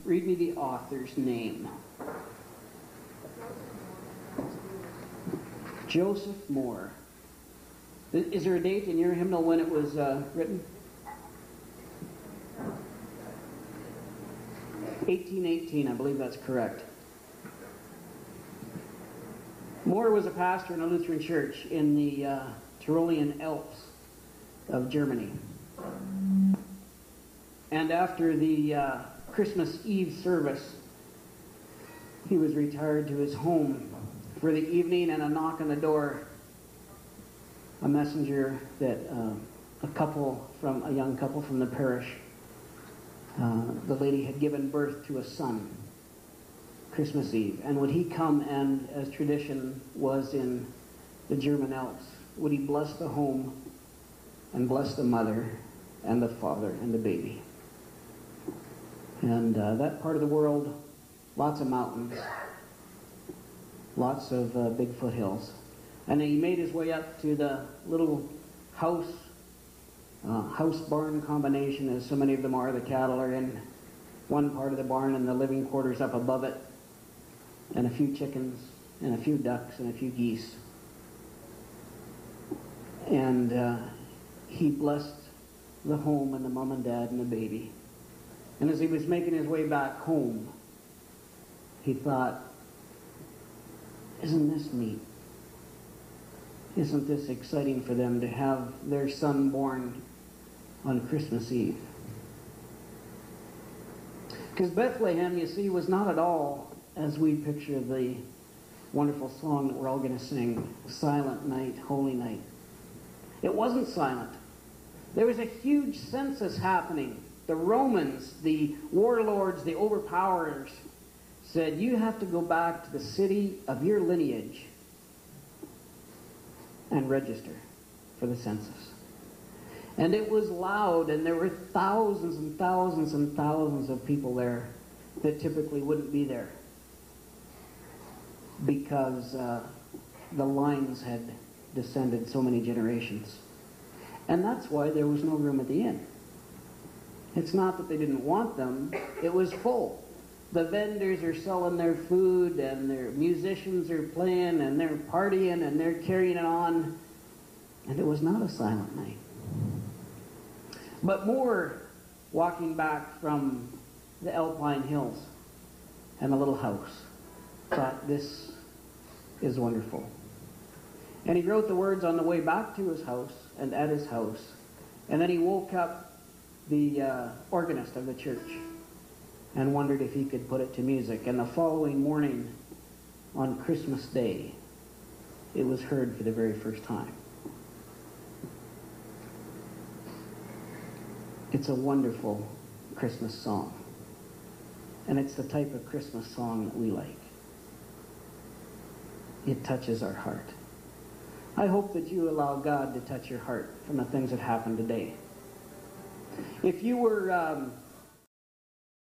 read me the author's name. Joseph Moore. Is there a date in your hymnal when it was written? 1818, I believe that's correct. Moore was a pastor in a Lutheran church in the Tyrolean Alps of Germany. And after the Christmas Eve service, he was retired to his home for the evening, and a knock on the door, a messenger that a young couple from the parish, the lady had given birth to a son, Christmas Eve. And would he come and, as tradition was in the German Alps, would he bless the home and bless the mother and the father and the baby? And that part of the world, lots of mountains, lots of big foothills. And then he made his way up to the little house barn combination, as so many of them are. The cattle are in one part of the barn and the living quarters up above it, and a few chickens and a few ducks and a few geese. And he blessed the home and the mom and dad and the baby. And as he was making his way back home, he thought, isn't this neat? Isn't this exciting for them to have their son born on Christmas Eve? Because Bethlehem, you see, was not at all as we picture the wonderful song that we're all going to sing, Silent Night, Holy Night. It wasn't silent. There was a huge census happening. The Romans, the warlords, the overpowers said, you have to go back to the city of your lineage and register for the census. And it was loud, and there were thousands and thousands and thousands of people there that typically wouldn't be there because the lines had descended so many generations. And that's why there was no room at the inn. It's not that they didn't want them, it was full. The vendors are selling their food, and their musicians are playing, and they're partying, and they're carrying it on. And it was not a silent night. But Moore, walking back from the Alpine hills and a little house, thought, this is wonderful. And he wrote the words on the way back to his house and at his house. And then he woke up the organist of the church and wondered if he could put it to music. And the following morning, on Christmas Day, it was heard for the very first time. It's a wonderful Christmas song. And it's the type of Christmas song that we like. It touches our heart. I hope that you allow God to touch your heart from the things that happened today. If you were